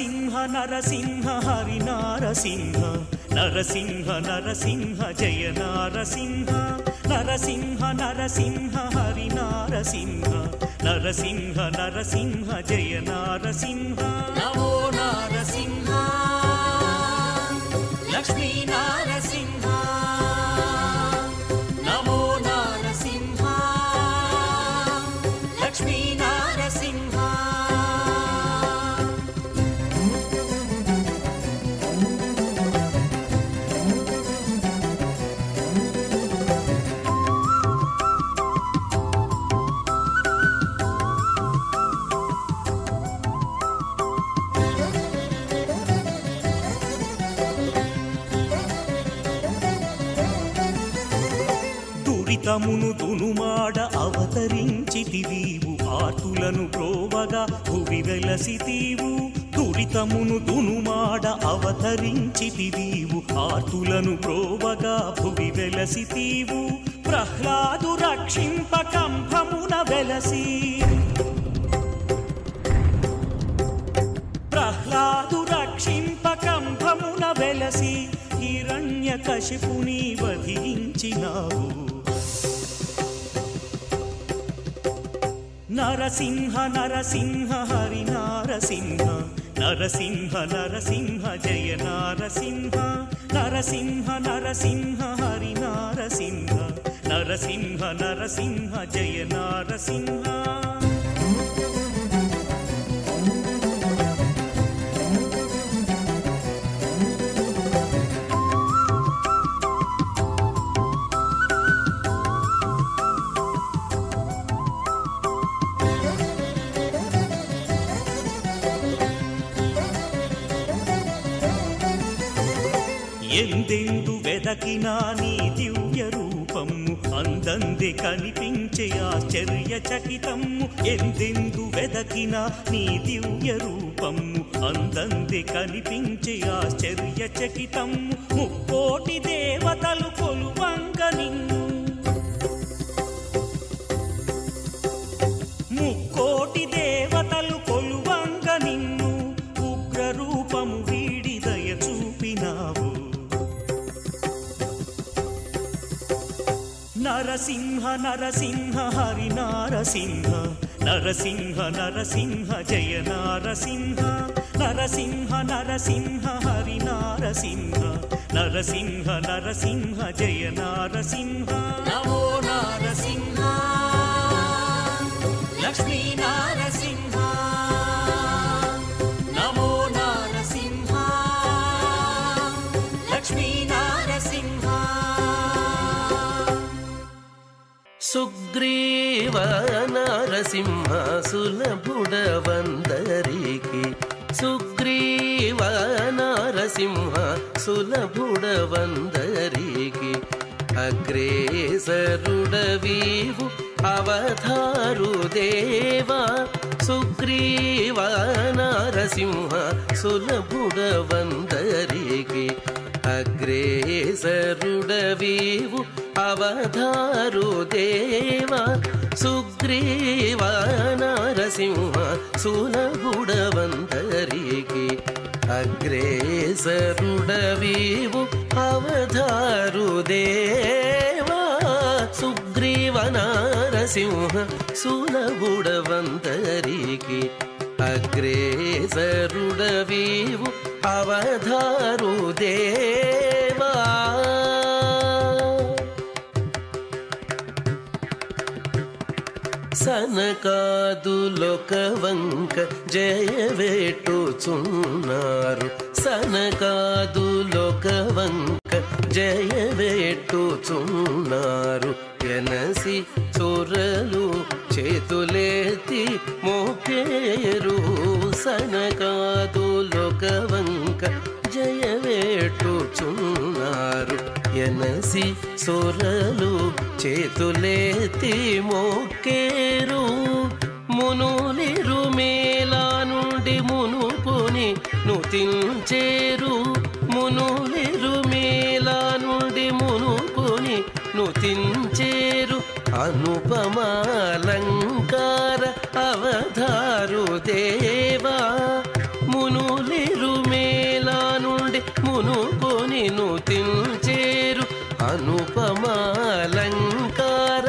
నరసింహ నరసింహ హరి నారసింహ నరసింహ నరసింహ జయ నారసింహ నరసింహ నరసింహ హరి నారసింహ నరసింహ నరసింహ జయ నారసింహ నమో నారసింహ లక్ష్మీ నారసింహ నమో నారసింహ లక్ష్మీ నారసింహ దురితమును దునుమాడ అవతరించితివీవు ఆర్తులను ప్రోవగా భువి వెలసితీవు దురితమును దునుమాడ అవతరించితివీవు ఆర్తులను ప్రోవగా భువి వెలసితీవు ప్రహ్లాదు రక్షింప కంభమున వెలసి ప్రహ్లాదు రక్షింప కంభమున వెలసి హిరణ్యకశిపుని వధించినావు నరసింహ నరసింహ హరి నారసింహ నరసింహ నరసింహ జయ నారసింహ నరసింహ నరసింహ హరి నారసింహ నరసింహ నరసింహ జయ నారసింహ ఎందెందు వెదకినా నీ దివ్య రూపము అందందే కనిపించే ఆశ్చర్యచకితము ఎందెందు వెదకినా నీ దివ్య రూపము అందందే కనిపించే ఆశ్చర్యచకితము ముక్కోటి దేవతలు కొలువంగ నిన్ను ముక్కోటి దేవతలు కొలువంగ నిన్ను ఉగ్ర రూపము వీడి దయ చూపినావు నరసింహ నరసింహ హరి నారసింహ నరసింహ నరసింహ జయ నారసింహ నరసింహ నరసింహ హరి నారసింహ నరసింహ నరసింహ జయ నారసింహ నమో నారసింహ లక్ష్మీ నారసింహ నమో నారసింహ లక్ష్మీ నారసింహ సుగ్రీవ నరసింహ సులభుడవందరికి సుగ్రీవ నరసింహ సులభుడవందరికి అగ్రేసరుడవీవు అవతారు దేవా సుగ్రీవ నరసింహ సులభుడవందరికి అగ్రేసరుడవీవు అవతారు దేవా సుగ్రీవ నరసింహ సులభుడవందరికి అగ్రేసరుడవీవు అవతారు దేవా సుగ్రీవ నరసింహ సులభుడవందరికి అగ్రేసరుడవీవు అవతారు దేవా సనకాదులొక వంక జయవేట్టుచున్నారు సనకాదులొక వంక జయవేట్టుచున్నారు ఎనసి చొరలు చేతులెత్తి మోకేరు సనకాదులొక వంక జయవేట్టుచున్నారు ఎనసి సొరలు చేతులెత్తి మోకేరు మునులిరు మేలా నుండి మునుపుని నుతించేరు మునులిరు మేలా నుండి మునుపుని నుతించేరు అనుపమాలంకార అవతారు దేవా మునులి ఉపమాలంకార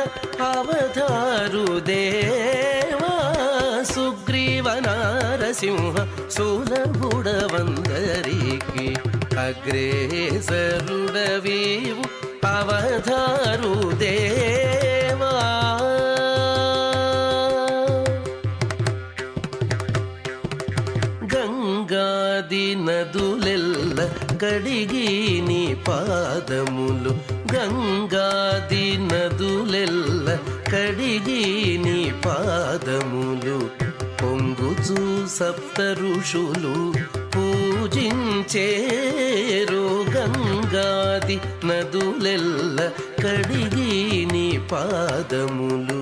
అవతారు దేవా సుగ్రీవ నారసింహ సులభుడవందరికి అగ్రేసరుడవీవు అవతారు దేవా గంగాది నదులెల్ల కడిగి నీ పాదములు గంగాది నదులెల్ల కడిగి నీ పాదములు పొంగుచు సప్త ఋషులు పూజించేరు గంగాది నదులెల్ల కడిగి నీ పాదములు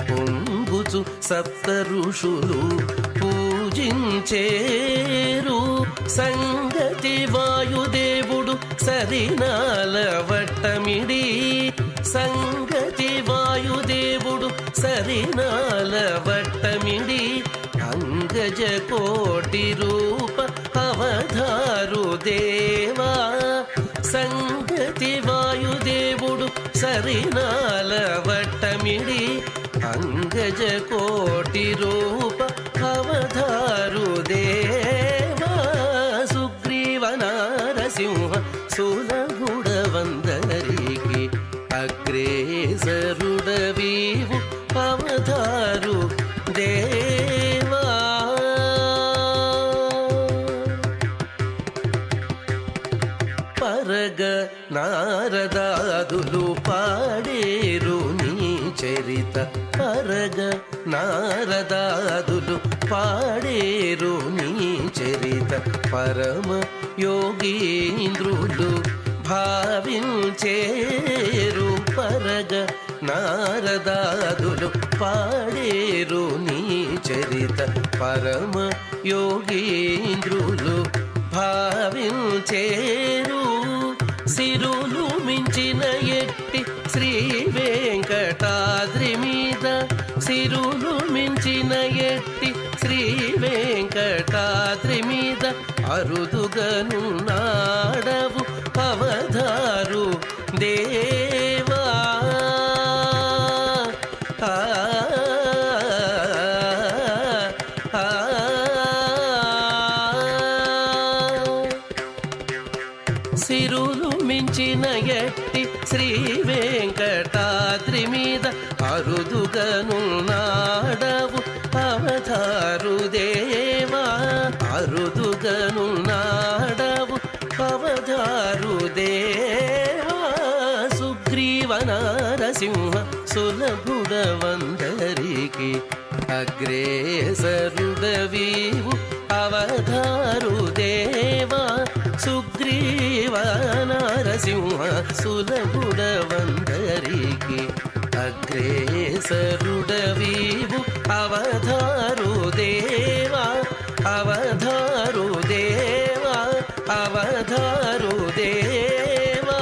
పొంగుచు సప్త ఋషులు పూజించేరు సంగతి వాయుదేవుడు సరినాల వట్టమిడి సంగతి వాయుదేవుడు సరినాల వట్టమిడి అంగజ కోటి రూప అవతారు దేవా సంగతి వాయుదేవుడు సరినాల వట్టమిడి అంగజ కోటి రూప అవతారు దేవా సుగ్రీవ నారసింహ సులభుడవందరికి అగ్రేసరుడవీవు అవతారు దేవా పరగ నారదాదులు పాడేరు నీ చరిత పరగ నారదాదులు పాడేరు నీ చరిత పరమ యోగీంద్రులు భావించేరు పరగ నారదాదులు పాడేరు నీ చరిత పరమ యోగీంద్రులు భావించేరు సిరులు మించిన ఎట్టి శ్రీ వెంకటాద్రి మీద సిరులు మించిన ఎట్టి శ్రీ వెంకటాద్రి మీద అరుదుగనున్నాడవు అవతారు దేవా సిరులు మించిన ఎట్టి శ్రీ వెంకటాద్రి మీద అరుదుగనున్నాడవు అవతారు దేవా అరుదుగనున్నాడవు అవతారు దేవా సుగ్రీవ నారసింహ సులభుడవందరికి అగ్రేసరుడవీవు అవతారు దేవా సుగ్రీవ నారసింహ సులభుడవందరికి అగ్రేసరుడవీవు అవతారు దేవా అవతారు దేవా అవతారు దేవా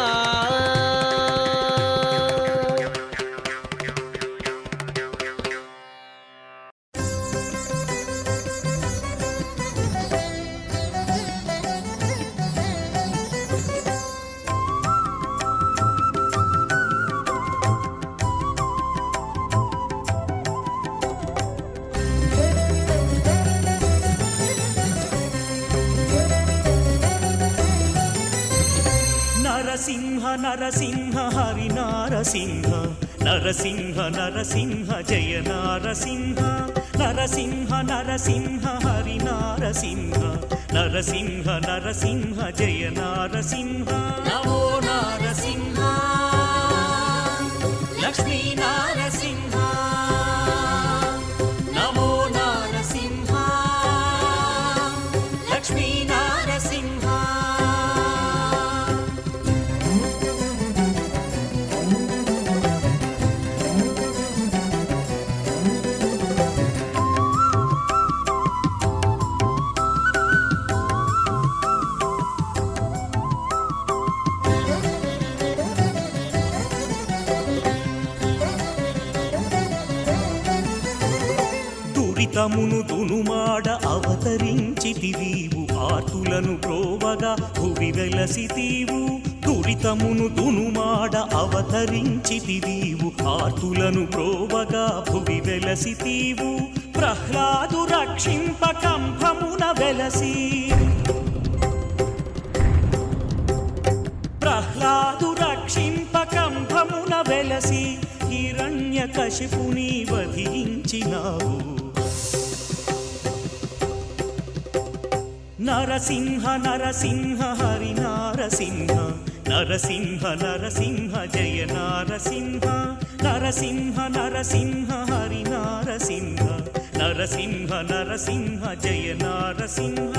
నరసింహ నరసింహ హరి నారసింహ నరసింహ నరసింహ జయ నారసింహ నరసింహ నరసింహ హరి నారసింహ నరసింహ నరసింహ జయ నారసింహ నమో నారసింహ లక్ష్మీ నారసింహ నమో నారసింహ లక్ష్మీ నారసింహ దురితమును దునుమాడ అవతరించితివీవు ఆర్తులను ప్రోవగా భువి వెలసితీవు దురితమును దునుమాడ అవతరించితివీవు ఆర్తులను ప్రోవగా భువి వెలసితీవు ప్రహ్లాదు రక్షింప కంభమున వెలసి ప్రహ్లాదు రక్షింప కంభమున వెలసి హిరణ్యకశిపుని వధించినావు నరసింహ నరసింహ హరి నారసింహ నరసింహ నరసింహ జయ నారసింహ నరసింహ నరసింహ హరి నారసింహ నరసింహ నరసింహ జయ నారసింహ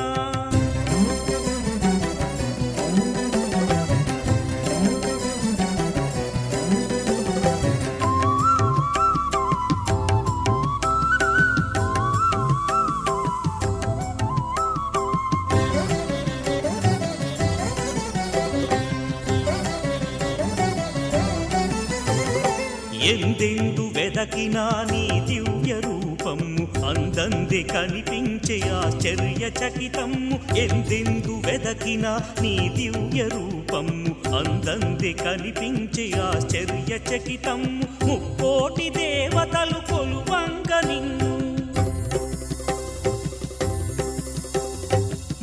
ఎందెందు వెదకినా నీ దివ్య రూపము అందంది కనిపించే ఆశ్చర్యచకితము ఎందెందు వెదకినా నీ దివ్య రూపము అందంది కనిపించే ఆశ్చర్యచకితము ముక్కోటి దేవతలు కొలువంగ నిన్ను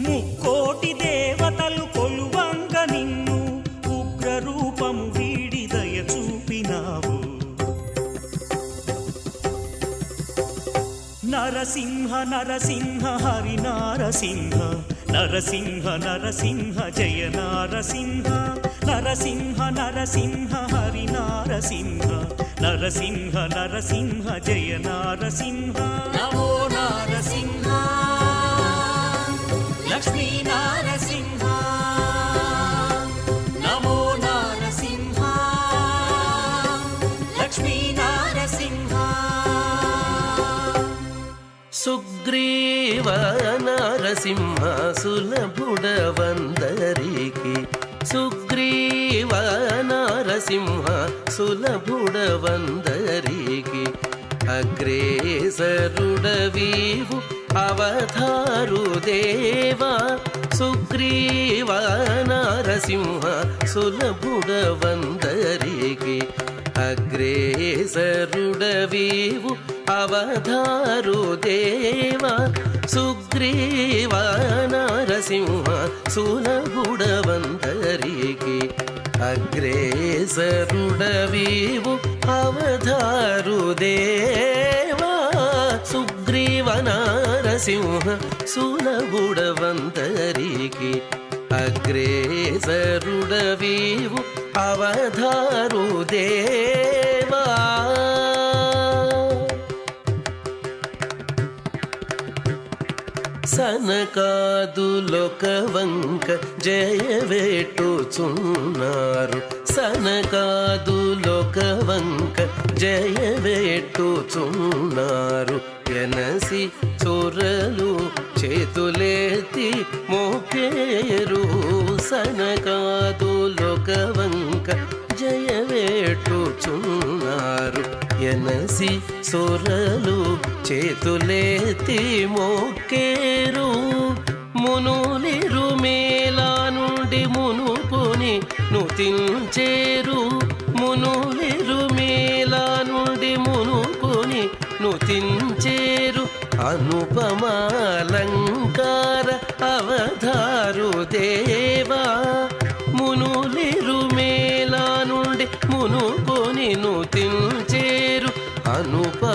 ముక్కోటి దేవతలు కొలువంగ నిన్ను ఉగ్ర రూపము వీడి దయ చూపినావు నరసింహ నరసింహ హరి నారసింహ నరసింహ నరసింహ జయ నారసింహ నరసింహ నరసింహ హరి నారసింహ నరసింహ నరసింహ జయ నారసింహ నమో నారసింహ లక్ష్మీ నారసింహ నమో నారసింహ లక్ష్మీ నారసింహ సుగ్రీవ నరసింహ సులభుడవందరికి సుగ్రీవ నరసింహ సులభుడవందరికి అగ్రేసరుడవీవు అవతారు దేవా సుగ్రీవ నరసింహ సులభుడవందరికి అగ్రేసరుడవీవు అవతారు దేవా సుగ్రీవ నరసింహ సులభుడవందరికి అగ్రేసరుడవీవు అవతారు దేవా సుగ్రీవ నరసింహ సులభుడవందరికి అగ్రేసరుడవీవు అవతారు దేవా సనకాదులొక వంక జయవేట్టుచున్నారు సనకాదులొక వంక జయవేట్టుచున్నారు ఎనసి చొరలు చేతులెత్తి మోకేరు సనకాదులొక వంక జయవేట్టుచున్నారు ఎనసి సొరలు చేతులెత్తి మోకేరు మునులిరు మేలా నుండి మునుకొని నుతించేరు మునులిరు మేలా నుండి మునుకొని నుతించేరు అనుపమాలంకార అవతారు దేవా మునులిరు మేలా నుండి మునుకొని నుతించేరు అనుపమాలంకార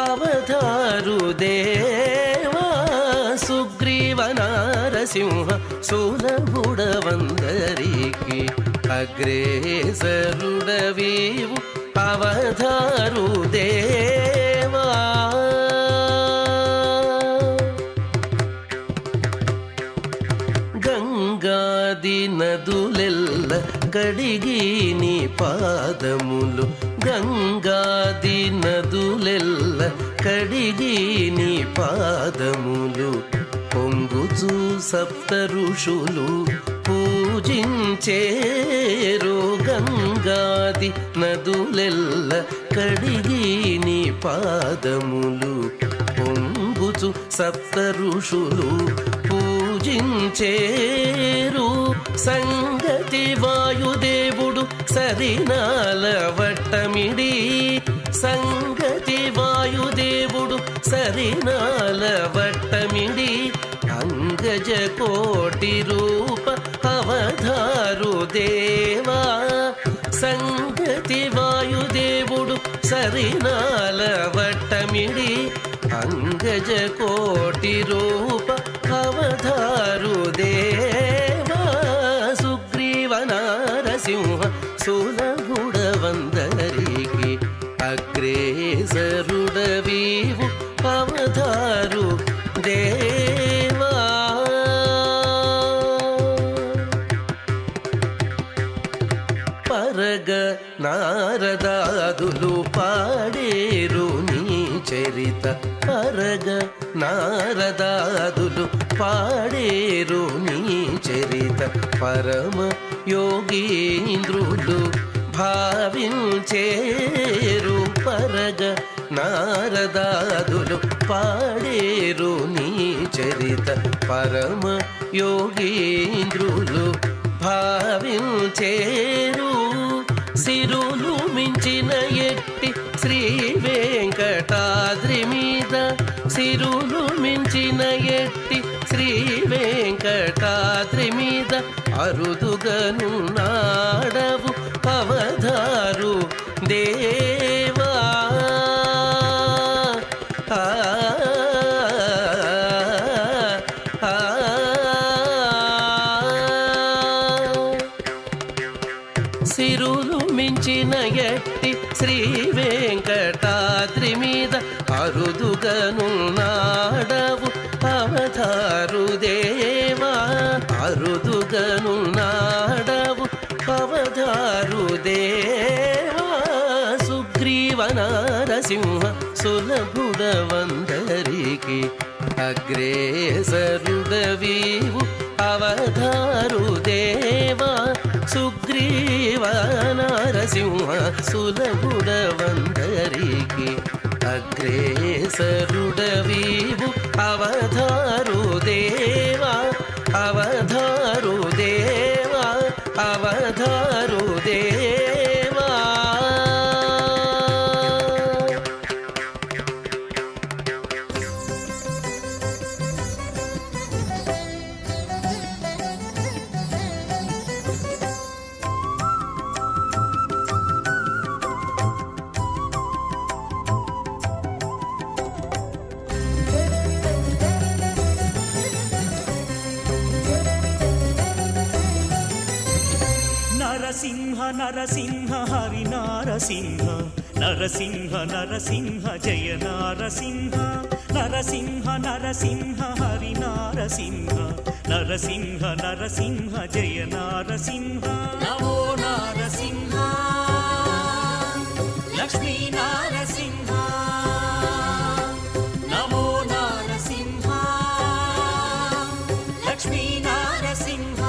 అవతారు దేవా సుగ్రీవ నారసింహ సులభుడవందరికి అగ్రేసరుడవీవు అవతారు దేవా గంగాది నదులెల్ల కడిగి నీ పాదములు గంగాది నదులెల్ల కడిగి నీ పాదములు పొంగుచు సప్త ఋషులు పూజించేరు గంగాది నదులెల్ల కడిగి నీ పాదములు పొంగుచు సప్త ఋషులు పూజించేరు పూజించేరు సంగతి వాయుదేవుడు సరినాల వట్టమిడి సంగతి వాయుదేవుడు సరినాల వట్టమిడి అంగజ కోటి రూప అవధారు దేవా సంగతి వాయుదేవుడు సరినాల వట్టమిడి అంగజ కోటి రూప అవధారు దేవా సుగ్రీవ నారసింహ సులభుడవందరికి అగ్రేసరుడవీవు అవధారు దేవా పరగ నారదాదులు పాడేరు నీ చరిత పరగ నారదాదులు పాడేరు నీ చరిత పరమ యోగీంద్రులు భావించేరు పరగ నారదాదులు పాడేరు నీ చరిత పరమ యోగీంద్రులు భావించేరు సిరులు మించిన ఎట్టి శ్రీ వెంకటాద్రి మీద సిరులు మించిన ఎట్టి శ్రీ వెంకటాద్రి మీద అరుదుగను నాడవు అవధారు దేవా సిరులు మించిన ఎట్టి శ్రీ వెంకటాద్రి మీద అరుదుగను నాడవు అవధారు దేవా అరుదుగను నాడవు అవధారు దేవా సుగ్రీవ నారసింహ సులభుడవందరికి అగ్రేసరుడవీవు అవధారు దేవా సుగ్రీవ నారసింహ సులభుడవందరికి అగ్రేసరుడవీవు అవధారు దేవా అవధారు దేవా అవధారు దేవా నరసింహ నరసింహ హరి నారసింహ నరసింహ నరసింహ జయ నారసింహ నరసింహ నరసింహ హరి నారసింహ నరసింహ నరసింహ జయ నారసింహ నమో నారసింహ లక్ష్మీ నారసింహ నమో నారసింహ లక్ష్మీ నారసింహ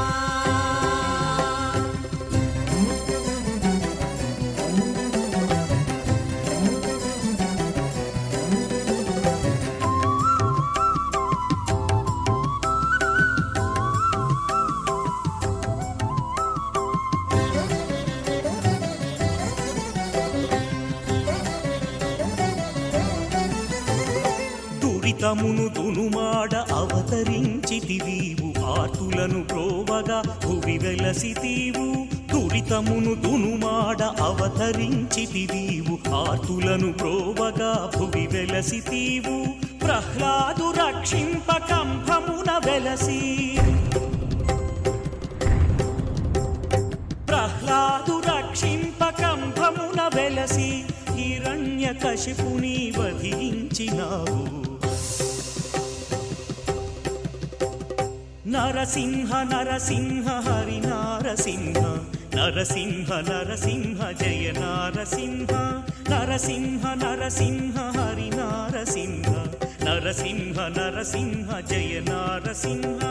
దురితమును దునుమాడ అవతరించితివీవు ఆర్తులను ప్రోవగా భువి వెలసితీవు దురితమును దునుమాడ అవతరించితివీవు ఆర్తులను ప్రోవగా భువి వెలసితీవు ప్రహ్లాదు రక్షింప కంభమున వెలసి ప్రహ్లాదు రక్షింప కంభమున వెలసి హిరణ్యకశిపుని వధించినావు నరసింహ నరసింహ హరి నారసింహ నరసింహ నరసింహ జయ నారసింహ నరసింహ నరసింహ హరి నారసింహ నరసింహ నరసింహ జయ నారసింహ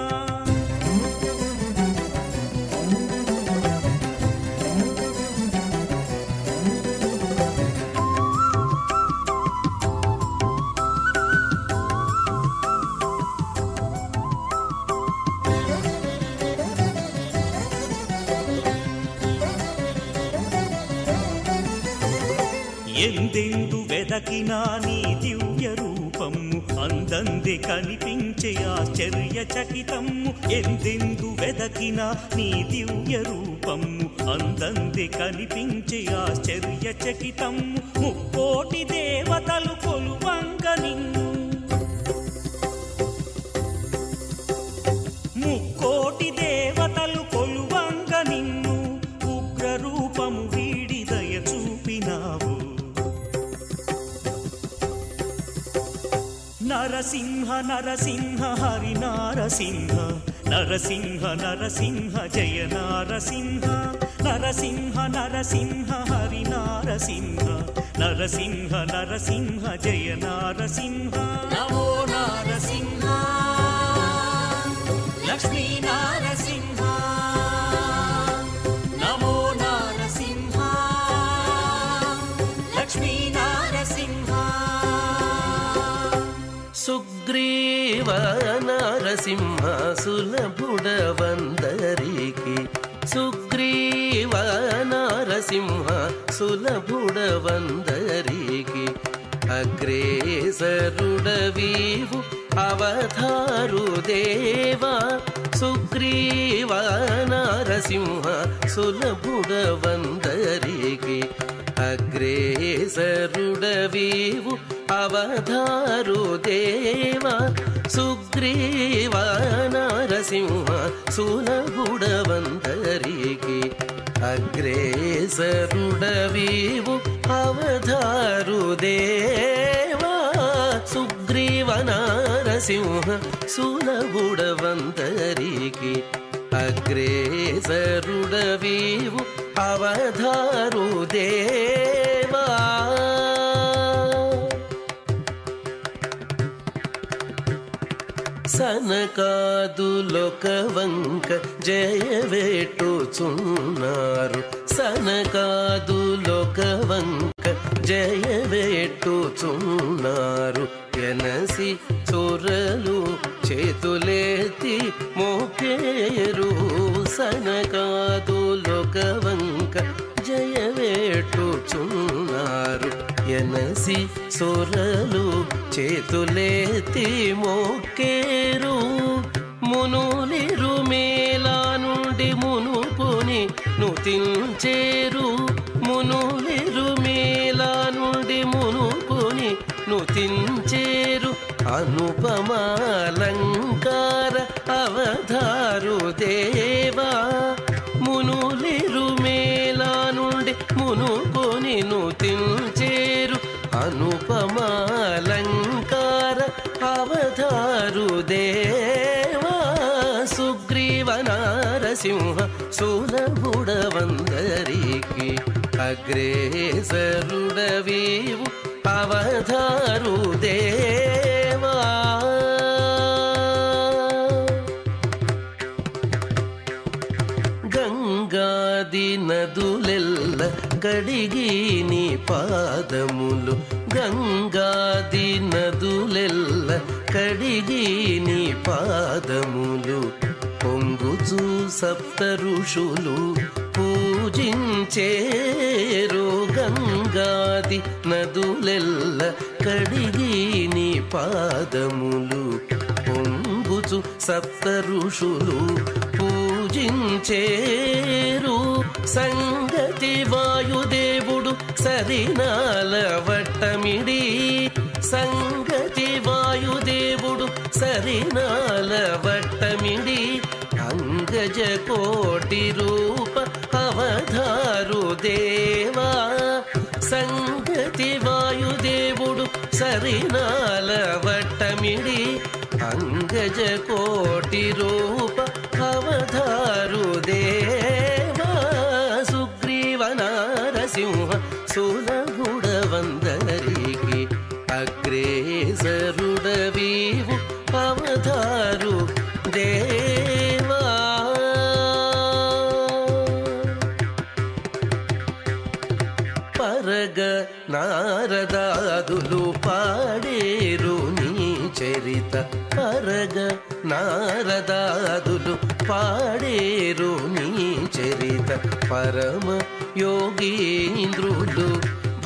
ఎందెందు వెదకినా నీ దివ్య రూపము అందంది కనిపించే ఆశ్చర్యచకితము ఎందెందు వెదకినా నీ దివ్య రూపము అందంది కనిపించే ఆశ్చర్యచకితము ముక్కోటి దేవతలు కొలువంగ నిన్ను ముక్కోటి దేవతలు కొలువంగ నిన్ను ఉగ్ర రూపము వీడి దయ చూపినావు నరసింహ నరసింహ హరి నారసింహ నరసింహ నరసింహ జయ నారసింహ నరసింహ నరసింహ హరి నారసింహ నరసింహ నరసింహ జయ నారసింహ నమో నారసింహ లక్ష్మీ నారసింహ నమో నారసింహ లక్ష్మీ నారసింహ సుగ్రీవ నరసింహ సులభుడవందరికి సుగ్రీవ నరసింహ సులభుడవందరికి అగ్రేసరుడవీవు అవతారు దేవా సుగ్రీవ నరసింహ సులభుడవందరికి అగ్రేసరుడవీవు అవతారు దేవా సుగ్రీవ నరసింహ సులభుడవందరికి అగ్రేసరుడవీవు అవతారు దేవా సుగ్రీవ నరసింహ సులభుడవందరికి అగ్రేసరుడవీవు అవతారు దేవా సనకాదులొక వంక జయవేట్టుచున్నారు సనకాదులొక వంక జయవేట్టుచున్నారు ఎనసి చొరలు చేతులెత్తి మోకేరు సనకాదులొక వంక జయవేట్టుచున్నారు ఎనసి సొరలు చేతులెత్తి మోకేరు మునులిరు మేలా నుండి మునుపుని నుతించేరు మునులిరు మేలా నుండి మునుపుని నుతించేరు అనుపమాలంకార అవతారు దేవా మునులిరు మేలా నుండి మునుకొని నుతించేరు అనుపమాలంకార అవతారు దేవా సుగ్రీవ నారసింహ సులభుడవందరికి అగ్రేసరుడవీవు అవతారు దేవా గంగాది నదులెల్ల గడిగి నీ పాదములు గంగాది నదులెల్ల కడిగి నీ పాదములు పొంగుచు సప్త ఋషులు పూజించేరు గంగాది నదులెల్ల కడిగి నీ పాదములు పొంగుచు సప్త ఋషులు పూజించేరు సంగతి వాయుదేవుడు సరినాల వట్టమిడి సంగతి వాయుదేవుడు సరినాల వట్టమిడి అంగజ కోటి రూప అవతారు దేవా సంగతి వాయుదేవుడు సరినాల వట్టమిడి అంగజ కోటి రూప అవతారు దేవా సుగ్రీవ నారసింహ సులభుడవందరికి అగ్రేసరుడవీవు అవతారు దేవా పరగ నారదాదులు పాడేరు నీ చరిత పరగ నారదాదులు పాడేరు నీ చరిత పరమ యోగీంద్రులు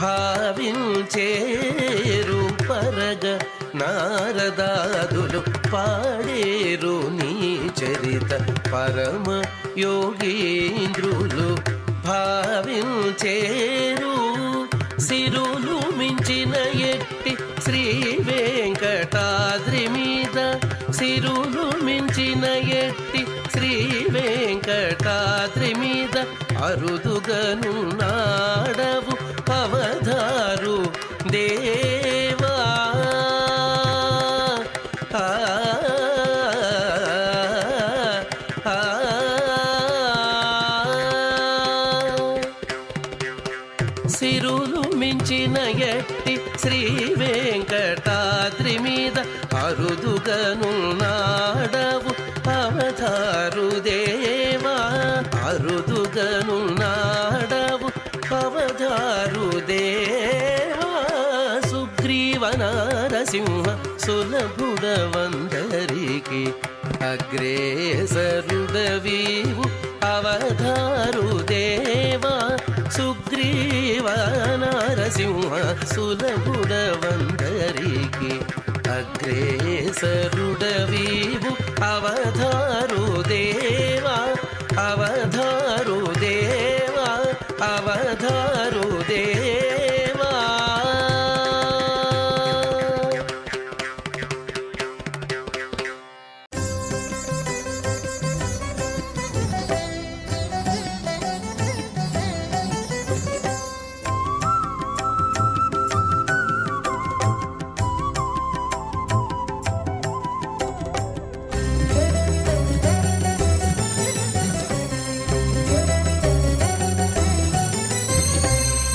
భావించేరు పరగ నారదాదులు పాడేరు నీ చరిత పరమ యోగీంద్రులు భావించేరు సిరులు మించిన ఎట్టి శ్రీ వెంకటాద్రి మీద సిరులు మించిన ఎట్టి శ్రీ వెంకటాద్రి మీద అరుదుగను నాడవు అవధారు దేవా సిరులు మించిన ఎట్టి శ్రీ వెంకటాద్రి మీద అరుదుగను నాడవు అవధారు దేవా అరుదుగను నాడవు అవధారు దేవా సుగ్రీవ నారసింహ సులభుడవందరికి అగ్రేసరుడవీవు అవధారు దేవా సుగ్రీవ నారసింహ సులభుడవందరికి అగ్రేసరుడవీవు అవధారు దేవా అవధారు దేవా అవధారు దేవా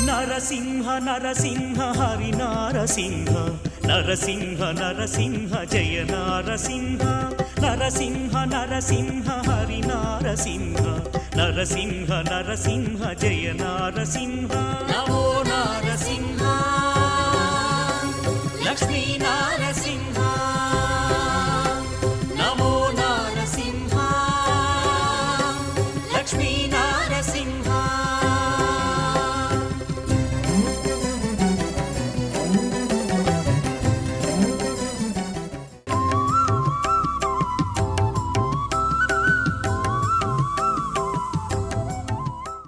నరసింహ నరసింహ హరి నారసింహ నరసింహ నరసింహ జయ నారసింహ నరసింహ నరసింహ హరి నారసింహ నరసింహ నరసింహ జయ నారసింహ నమో నారసింహ లక్ష్మీ నారసింహ